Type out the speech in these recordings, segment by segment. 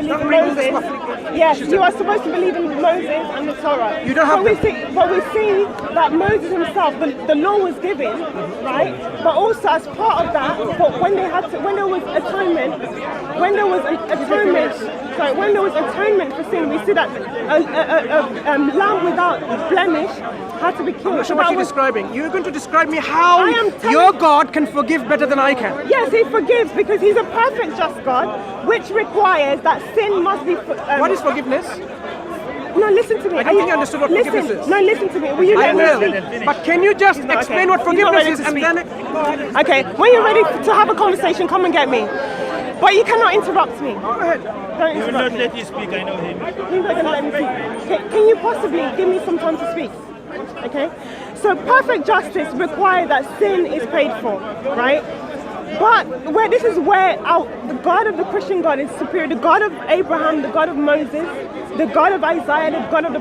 believe in Moses. Yes, you are supposed to believe in Moses and the Torah. You don't have but we see that Moses himself, the law was given, right? But also as part of that, but when there was atonement for sin, we see that a lamb without blemish had to be killed. I'm not sure what you're describing. You're going to describe me how your God can forgive better than I can. Yes, he forgives because he's a perfect just God, which requires that sin must be... what is forgiveness? No, listen to me. I don't think you understood what forgiveness is. No, listen to me. Will you let me speak? But can you just explain what forgiveness is and then... Okay, when you're ready to have a conversation, come and get me. But you cannot interrupt me. Go ahead. Don't He will interrupt not let you speak, I know him. He's not going to let me speak. Can you possibly give me some time to speak? Okay? So perfect justice requires that sin is paid for, right? But this is where the God of the Christian God is superior. The God of Abraham, the God of Moses, the God of Isaiah, the God of the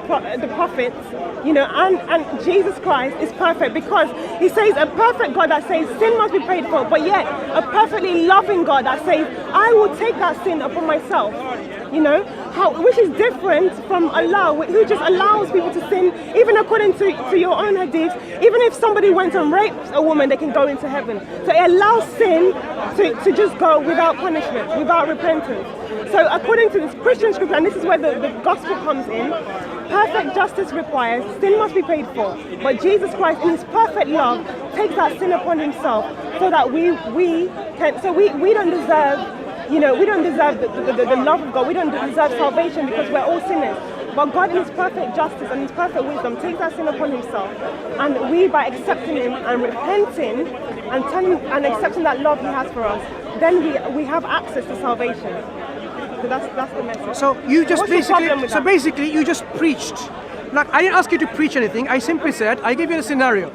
prophets, and Jesus Christ is perfect because he says a perfect God that says sin must be paid for, but yet a perfectly loving God that says I will take that sin upon myself. Which is different from Allah, who just allows people to sin, even according to your own hadith. Even if somebody went and raped a woman, they can go into heaven. So it allows sin to just go without punishment, without repentance. So according to this Christian scripture, and this is where the gospel comes in, perfect justice requires sin must be paid for. But Jesus Christ, in his perfect love, takes that sin upon himself so that we don't deserve. We don't deserve the love of God. We don't deserve salvation because we're all sinners. But God in his perfect justice and his perfect wisdom takes that sin upon himself. And we, by accepting him and repenting and accepting that love he has for us, then we have access to salvation. So that's the message. So you just basically you just preached. Like, I didn't ask you to preach anything. I simply said, I gave you a scenario.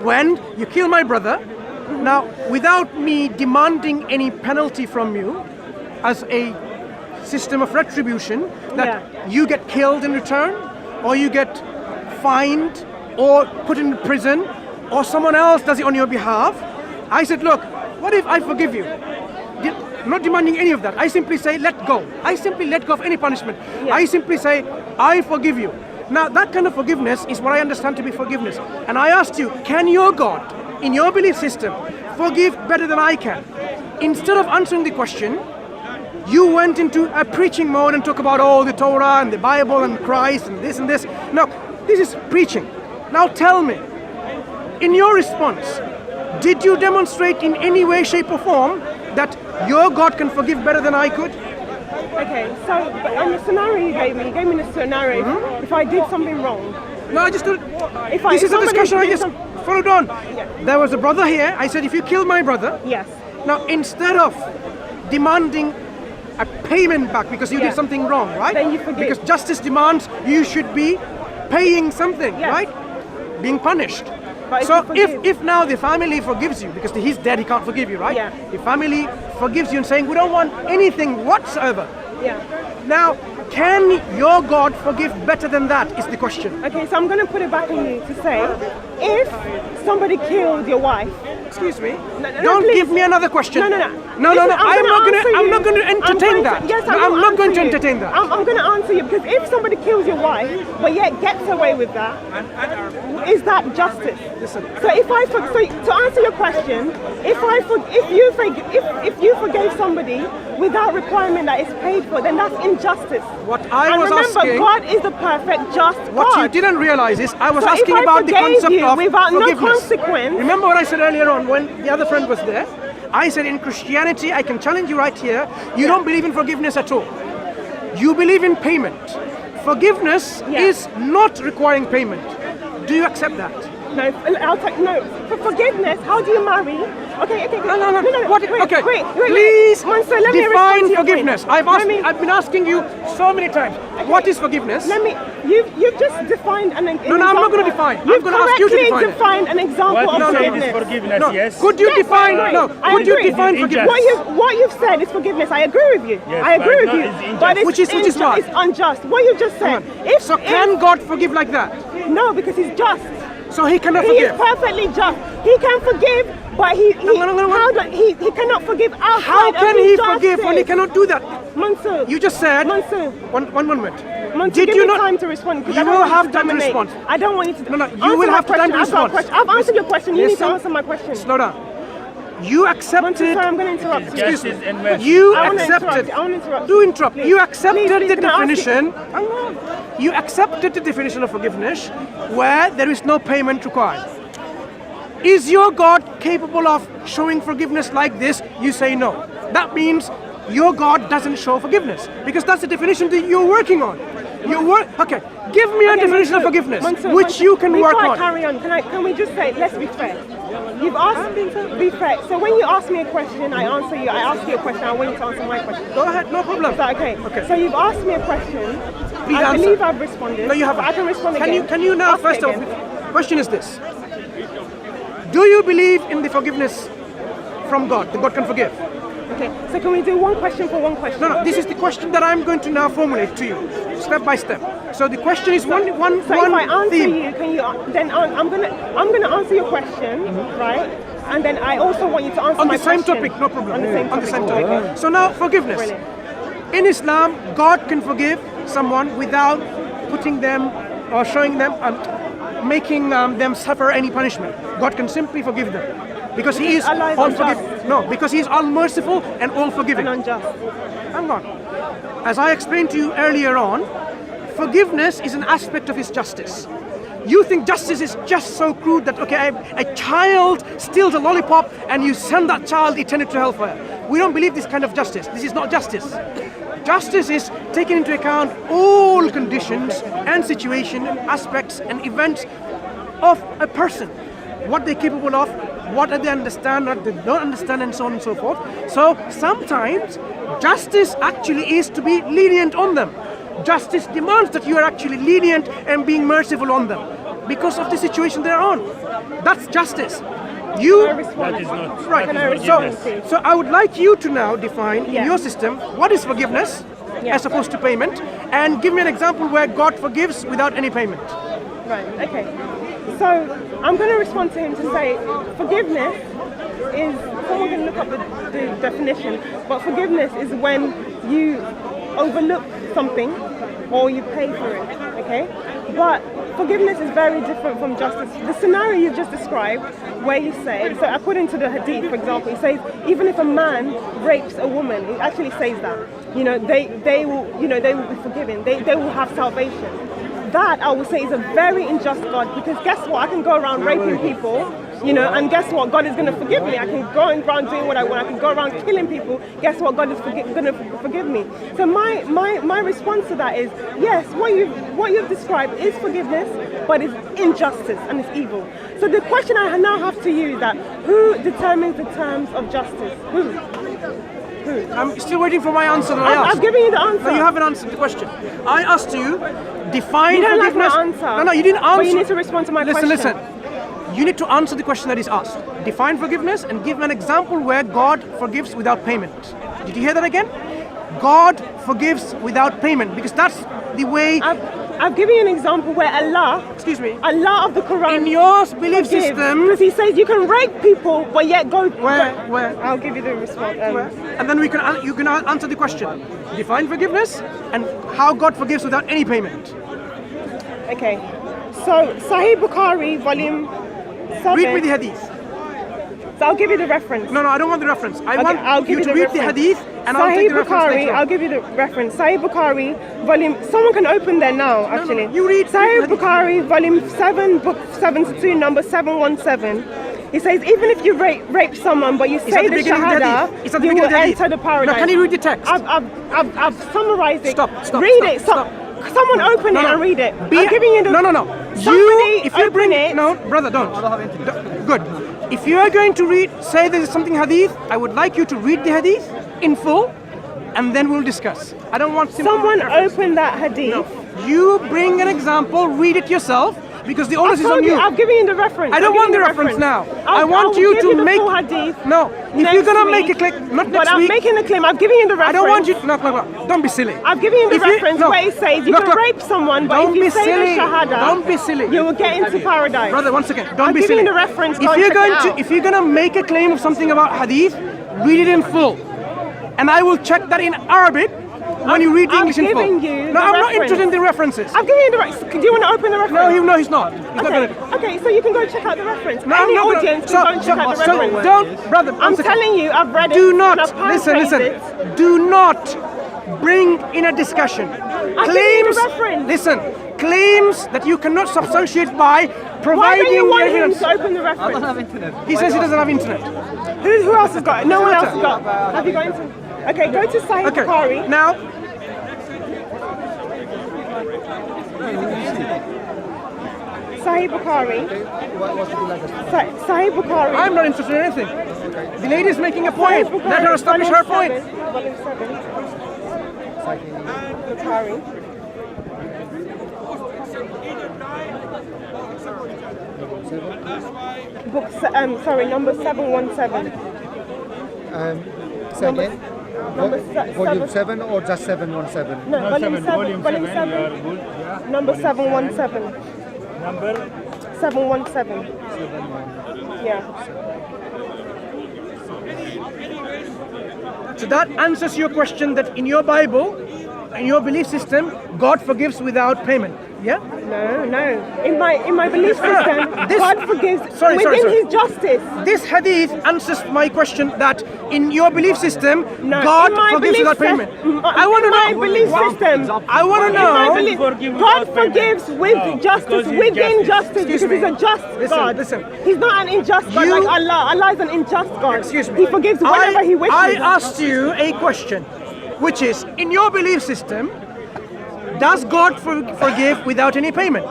When you kill my brother, now without me demanding any penalty from you, as a system of retribution, that you get killed in return, or you get fined, or put in prison, or someone else does it on your behalf. I said, look, what if I forgive you? I'm not demanding any of that. I simply say, let go. I simply let go of any punishment. Yeah. I simply say, I forgive you. Now, that kind of forgiveness is what I understand to be forgiveness. And I asked you, can your God, in your belief system, forgive better than I can? Instead of answering the question, you went into a preaching mode and talk about the Torah and the Bible and Christ and this and this. No, this is preaching. Now tell me, in your response, did you demonstrate in any way, shape or form that your God can forgive better than I could? Okay, so on the scenario you gave me the scenario if I did something wrong. No, I just thought, this is a discussion I just followed on. Yeah. There was a brother here. I said, if you kill my brother, yes. Now instead of demanding a payment back because you did something wrong, right? Then you forgive. Because justice demands you should be paying something, right? Being punished. But so if now the family forgives you, because he's dead, he can't forgive you, right? Yeah. The family forgives you and saying, we don't want anything whatsoever. Yeah. Now, can your God forgive better than that is the question. Okay, so I'm going to put it back on you to say, if somebody killed your wife... Excuse me. Don't give me another question. No. I'm not going to entertain that. Yes, I'm not going to entertain that. I'm going to answer you because if somebody kills your wife, but yet gets away with that, is that justice? Listen. So to answer your question, if you forgave somebody without requirement that it's paid for, then that's injustice. What I was asking. Remember, God is the perfect, just God. What you didn't realize is I was asking about the concept of without forgiveness. No consequence. Remember what I said earlier on when the other friend was there? I said in Christianity, I can challenge you right here, you don't believe in forgiveness at all. You believe in payment. Forgiveness is not requiring payment. Do you accept that? No, for forgiveness, how do you marry? Okay. No. What? Wait, okay. Wait, please Mansur, let define me forgiveness. I've been asking you so many times. Okay. What is forgiveness? You've just defined an example. No, I'm not going to define. I'm going to ask you to define it. Defined an example of forgiveness. Forgiveness, yes. Could you define? Could you define forgiveness? What you've said is forgiveness. I agree with you. Yes, I agree with you. But it's it's unjust. What you just said. Can God forgive like that? No, because He's just. So He cannot forgive. forgive. He is perfectly just. He can forgive, But he cannot forgive outside How can of he justice. forgive when he cannot do that? Mansur. You just said. Mansur. One moment. Mansur, Did give you me not? time to respond. You will have time to respond. I don't want you to. No, you answer will my have time to question. I've got a respond. question. I've answered your question. You need to Listen. answer my question. Slow down. You accepted. Mansur, sorry, I'm going to interrupt you. Justice and mercy. You I wanna accepted. interrupt you. I want to interrupt Do you. interrupt. Please. You accepted Please, the can I ask you- definition. You accepted the definition of forgiveness where there is no payment required. Is your God capable of showing forgiveness like this? You say no. That means your God doesn't show forgiveness because that's the definition that you're working on. Okay. Give me a definition of forgiveness which you can work Before I on. carry on, can we just say, let's be fair. You've asked me to be fair. So when you ask me a question, I answer you. I ask you a question, I want you to answer my question. Go ahead, no problem. Is that okay? Okay. So you've asked me a question. Please I answer. believe I've responded. No, you haven't. I can respond again. Can you now, Ask first it of again. all, question is this. Do you believe in the forgiveness from God, that God can forgive? Okay, so can we do one question for one question? No, this is the question that I'm going to now formulate to you, step by step. So the question is one So if I answer theme. you, can you then I'm gonna answer your question, right? And then I also want you to answer On my the same question. topic, no problem. On the same topic. Okay. So now, forgiveness. Brilliant. In Islam, God can forgive someone without putting them or showing them, making them suffer any punishment. God can simply forgive them. Because He is Allah is all unjust. forgiving. No, because He is all merciful and all forgiving. And unjust. Hang on. As I explained to you earlier on, forgiveness is an aspect of His justice. You think justice is just so crude that, okay, a child steals a lollipop and you send that child eternity to hellfire. We don't believe this kind of justice. This is not justice. Justice is taking into account all conditions and situation and aspects and events of a person. What they're capable of, what they understand, what they don't understand, and so on and so forth. So sometimes justice actually is to be lenient on them. Justice demands that you are actually lenient and being merciful on them because of the situation they're on. That's justice. That is not right. Can I forgiveness. respond, please? So I would like you to now define in Yeah. your system what is forgiveness Yeah. as opposed to payment, and give me an example where God forgives without any payment. Right, okay. So I'm going to respond to him to say forgiveness is, someone can look up the definition, but forgiveness is when you overlook something or you pay for it, okay? But forgiveness is very different from justice. The scenario you've just described, where you say, so according to the Hadith, for example, it says even if a man rapes a woman, it actually says that, they will be forgiven, they will have salvation. That, I would say, is a very unjust God, because guess what? I can go around raping people, and guess what? God is going to forgive me. I can go around doing what I want. I can go around killing people. Guess what? God is going to forgive me. So my response to that is, yes, what you've described is forgiveness, but it's injustice and it's evil. So the question I now have to you is that who determines the terms of justice? Who? I'm still waiting for my answer that I asked. I've given you the answer. No, you haven't answered the question. I asked you, define You don't like forgiveness. my answer. No, you didn't answer. But you need to respond to my question. Listen. You need to answer the question that is asked. Define forgiveness and give an example where God forgives without payment. Did you hear that again? God forgives without payment, because that's the way. I've given you an example where Allah of the Quran, in your belief system, because He says you can rape people, but yet go. Where? I'll give you the response. And then you can answer the question. Define forgiveness and how God forgives without any payment. Okay. So Sahih Bukhari, volume 7. Read me the hadith. So I'll give you the reference. No, I don't want the reference. I'll give you to read the hadith, and I'll take the reference Bukhari, later on. I'll give you the reference. Sahih Bukhari, volume. Someone can open there now. Actually, you read. Sahih Bukhari, volume 7, book 72, number 717. He says, even if you rape someone, but you say the Shahada, you will enter the paradise. No, can you read the text? I've summarized it. Stop. Read it. Someone open it and read it. I'm giving you the. No. Somebody open it. No, brother, don't. Good. If you are going to say there is something hadith, I would like you to read the hadith in full, and then we'll discuss. I don't want someone open that hadith. No. You bring an example, read it yourself, because the onus is on you. I've given you the reference. I don't want the reference now. I want you to make. No, if you're gonna make a claim, not next week. But I'm making a claim. I've given you the reference. I don't want you. No, don't be silly. I've given you the reference where it says you can rape someone, but if you say the shahada, don't be silly. You will get into paradise. Brother, once again, don't be silly. I'm giving you the reference. If you're gonna make a claim of something about hadith, read it in full, and I will check that in Arabic. When you read the English in full. I'm not interested in the references. I've given you the reference. Do you want to open the reference? No, he's not. He's not going to. Okay, so you can go check out the reference. No, Any audience can go check out the reference. Don't, brother. I'm telling you, I've read it. Do not, listen. Do not bring in a discussion. Claims, listen, claims that you cannot substantiate by providing Why don't you want evidence. him to open the reference? I don't have internet. He says he doesn't have internet. Who else has got it? No one else has got it. Have you got internet? Okay, go to Sahih Bukhari. Now, Sahih Bukhari. Sahih Bukhari. I'm not interested in anything. The lady is making a point. Let her establish her point. Volume 7. Bukhari. Number 717. Say again? Volume 7 or just 717? No, volume 7. Volume 7. Number 717. Number 717. Yeah. So that answers your question that in your Bible, in your belief system, God forgives without payment. Yeah? No. In my belief system, God forgives within His justice. This hadith answers my question that in your belief system, God forgives without payment. I want to know. In my belief system, I want to know. God forgives with justice, within justice, because He's a just God. Listen. He's not an unjust God like Allah. Allah is an unjust God. Excuse me. He forgives whenever He wishes. I asked you a question, which is, in your belief system, does God forgive without any payment?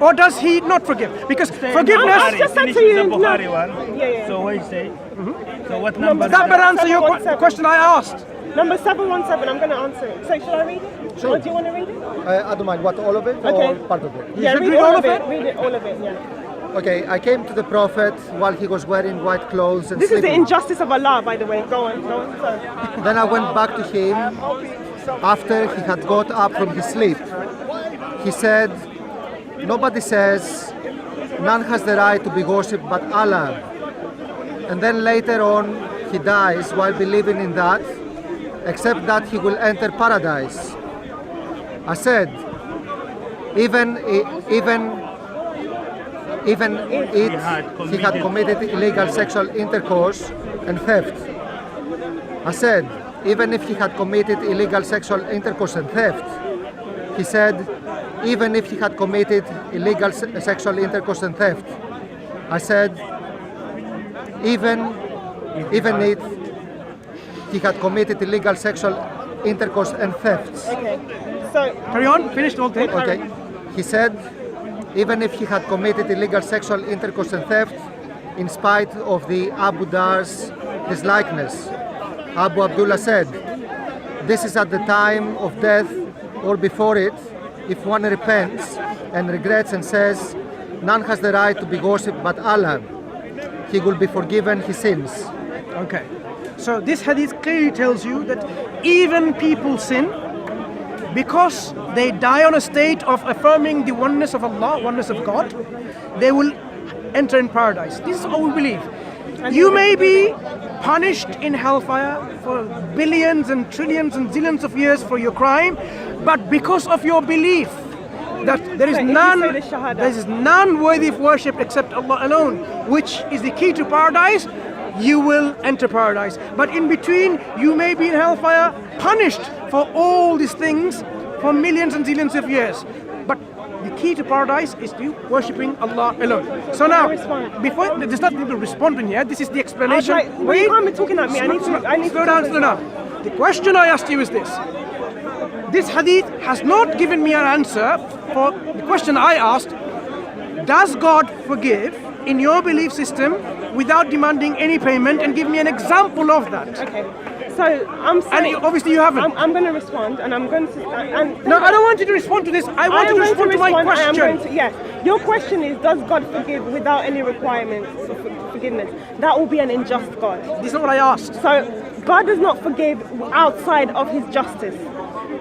Or does He not forgive? Because forgiveness... I just said to you... the Bukhari one. Yeah. So what you say? So what number? That better answer your question I asked. Number 717, I'm going to answer it. So should I read it? Sure. Or do you want to read it? I don't mind. What, all of it or part of it? Yeah, read all of it. Read it, all of it, yeah. Okay, I came to the Prophet while he was wearing white clothes and This sleeping. is the injustice of Allah, by the way. Go on. So. Then I went back to him after he had got up from his sleep. He said, nobody says, none has the right to be worshipped but Allah. And then later on, he dies while believing in that, except that he will enter paradise. I said, even if he had committed illegal sexual intercourse and theft. I said, even if he had committed illegal sexual intercourse and theft. He said, even if he had committed illegal sexual intercourse and theft. I said, even if he had committed illegal sexual intercourse and thefts. Okay. So carry on. Finish the whole thing. Okay. He said, even if he had committed illegal sexual intercourse and theft, in spite of the Abu Dar's dislikeness. Abu Abdullah said, this is at the time of death or before it, if one repents and regrets and says, none has the right to be worshipped but Allah, he will be forgiven his sins. Okay. So this hadith clearly tells you that even people sin because they die on a state of affirming the oneness of Allah, oneness of God, they will enter in paradise. This is all we believe. You may be punished in hellfire for billions and trillions and zillions of years for your crime, but because of your belief that there is none worthy of worship except Allah alone, which is the key to paradise, you will enter paradise. But in between, you may be in hellfire, punished for all these things for millions and zillions of years. But the key to paradise is to worshipping Allah alone. So now, before there's nothing to respond in here. This is the explanation. Wait, you can't be talking at me. I need slow down. The question I asked you is this. This hadith has not given me an answer for the question I asked. Does God forgive in your belief system without demanding any payment, and give me an example of that? Okay. So I'm saying. And obviously you haven't. I'm going to respond, and I'm going to. No, I don't want you to respond to this. I want you to respond to my question. Yes. Your question is, does God forgive without any requirements of forgiveness? That will be an unjust God. This is not what I asked. So God does not forgive outside of His justice.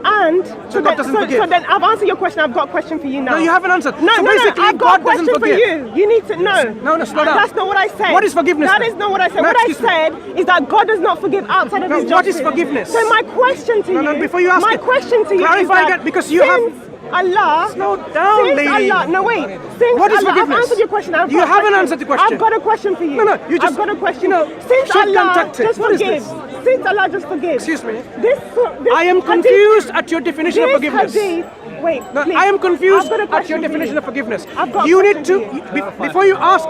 And so God doesn't forgive. So then I've answered your question. I've got a question for you now. No, you haven't answered. No, so no, basically, I've got God a question doesn't forgive. for you. You need to know. No, slow down. That's not what I said. What is forgiveness? That is not what I said. No, what I said is that God does not forgive outside of His justice. What is forgiveness? So my question to you. No, before you ask my it, question to you clarify is that again, because you have. Allah. Slow down, lady. Allah, no wait. What is Allah, forgiveness? I've answered your question. You haven't answered the question. I've got a question for you. No, you just. I've got a question. Since Allah just what is forgives. this? Since Allah just forgives. Excuse me. This I am confused at your definition of forgiveness. Wait, no, please. I am confused at your definition of forgiveness. I've got you need to before you ask.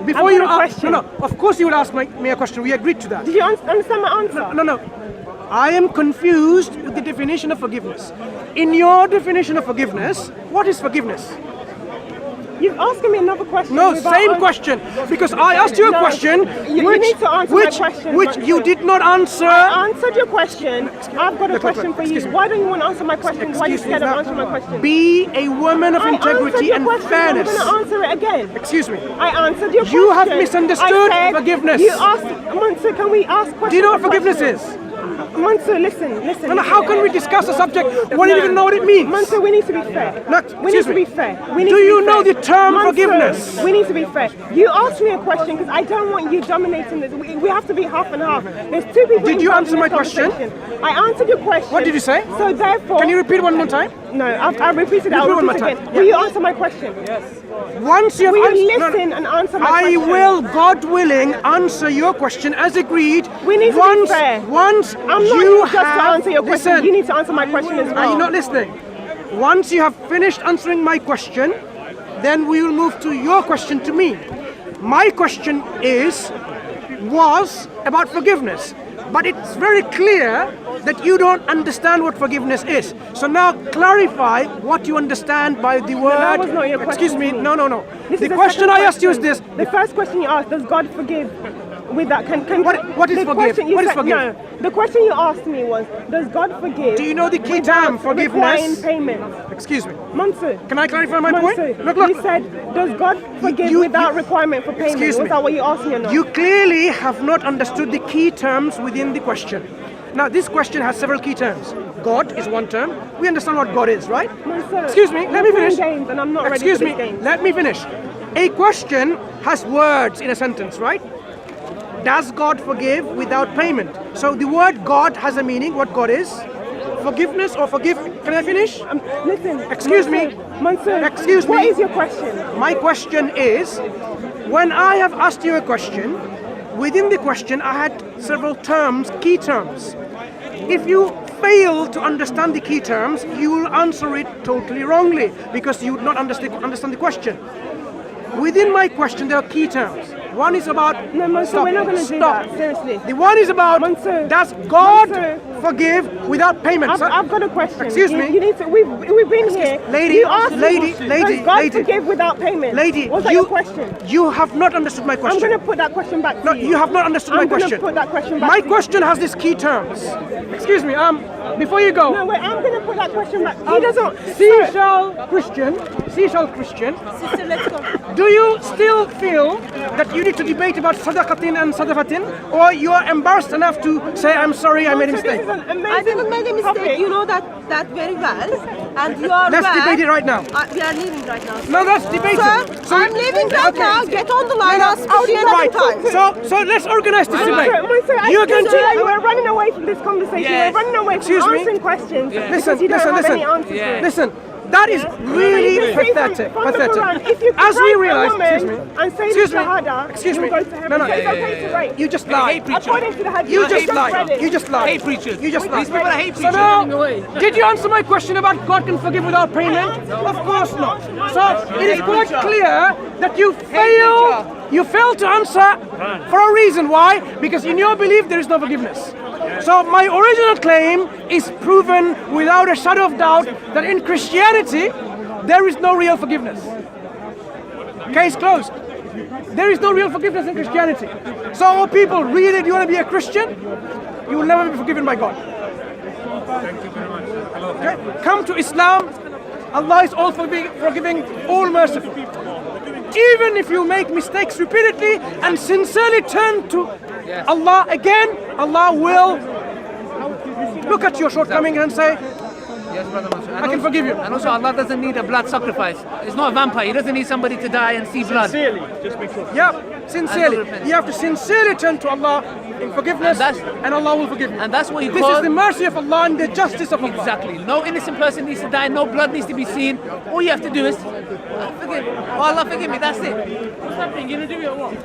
Before you ask, no, of course you will ask me a question. We agreed to that. Did you understand my answer? No. I am confused with the definition of forgiveness. In your definition of forgiveness, what is forgiveness? You've asked me another question. No, same question. Because I asked you a question you need to answer my question, which you did not answer. I answered your question. I've got a question for you. Why don't you want to answer my question? Why are you scared of answering my question? Be a woman of integrity and fairness. I'm going to answer it again. Excuse me. I answered your question. You have misunderstood forgiveness. You asked, Mansur, can we ask questions? Do you know what forgiveness is? Mansur, listen. No, how can we discuss a subject when you don't even know what it means? Mansur, we need to be fair. We need to be fair. Do you know the term forgiveness? We need to be fair. You asked me a question because I don't want you dominating this. We have to be half and half. There's two people. Did you answer my question? I answered your question. What did you say? So therefore. Can you repeat one more time? No, I've repeated it. I'll repeat it again. Will you answer my question? Yes. Once you will you listen and answer my question? I will, God willing, answer your question as agreed. We need to be fair. Once I'm you not just to answer your question. Listen, you need to answer my question as well. Are you not listening? Once you have finished answering my question, then we will move to your question to me. My question was about forgiveness. But it's very clear that you don't understand what forgiveness is. So now clarify what you understand by the word. That was not your question. Excuse me. No. The question I asked you is this. The first question you asked, does God forgive? With that, what is forgive? What is forgive? No, the question you asked me was, does God forgive? Do you know the key term, forgiveness? Payment. Excuse me. Mansur. Can I clarify my point? Look. You said, does God forgive without requirement for payment? Excuse me. Was that what you asked me or not? You clearly have not understood the key terms within the question. Now, this question has several key terms. God is one term. We understand what God is, right? Mansur, excuse me, let me finish. Games and I'm not excuse ready me, for this game. Let me finish. A question has words in a sentence, right? Does God forgive without payment? So the word God has a meaning. What God is? Forgiveness or forgive? Can I finish? Listen. Excuse me. Mansur. Excuse me. What is your question? My question is, when I have asked you a question, within the question I had several terms, key terms. If you fail to understand the key terms, you will answer it totally wrongly because you would not understand the question. Within my question, there are key terms. One is about. No, Mansur, we're not going to do that. Seriously. The one is about. Mansur, does God forgive without payment? I've got a question. Excuse me. You need to. We've been here. Lady, you asked lady. Does God forgive without payment? Lady, what's your question? You have not understood my question. I'm going to put that question back to you. No, you have not understood my question. I'm going to put that question back. My question has these key terms. Excuse me. Before you go. No, wait. I'm going to put that question back. He doesn't. Seashell Christian. Sister, let's go. Do you still feel that you need to debate about sadaqatin and sadafatin, or you are embarrassed enough to say, I'm sorry, I made a mistake? I didn't make a mistake. You know that very well, and you are. Let's debate it right now. We are leaving right now. No, let's debate it. So I'm leaving right now. Get on the line. I'll speak to you another time. So let's organize this debate. You can see we're running away from this conversation. Yes. We're running away from answering questions. Yes. Listen. That is really pathetic. If you as we realize, and say the Shahada, excuse me. Go to heaven. No. It's okay to rape. You just lied. According to the Hadith, You just lied. Hate preachers. You just lied. These people are hate So preachers. now, did you answer my question about God can forgive without payment? Of course not. So it is quite clear that you failed to answer for a reason. Why? Because in your belief there is no forgiveness. So my original claim is proven without a shadow of doubt that in Christianity there is no real forgiveness. Case closed. There is no real forgiveness in Christianity. So people, really, do you want to be a Christian? you will never be forgiven by God. Thank you very much. Okay? Come to Islam. Allah is all forgiving, all merciful. Even if you make mistakes repeatedly and sincerely turn to Allah again, Allah will look at your shortcomings and say, Yes, Brother Mansur. I can forgive you. And also Allah doesn't need a blood sacrifice. It's not a vampire. He doesn't need somebody to die and see blood. Sincerely, just make sure. Yeah, sincerely. You have to sincerely turn to Allah in forgiveness and Allah will forgive you. And that's what he This calls... is the mercy of Allah and the justice of Allah. Exactly. No innocent person needs to die. No blood needs to be seen. All you have to do is forgive. Oh, Allah forgive me. That's it. What's happening? You gonna do it or what?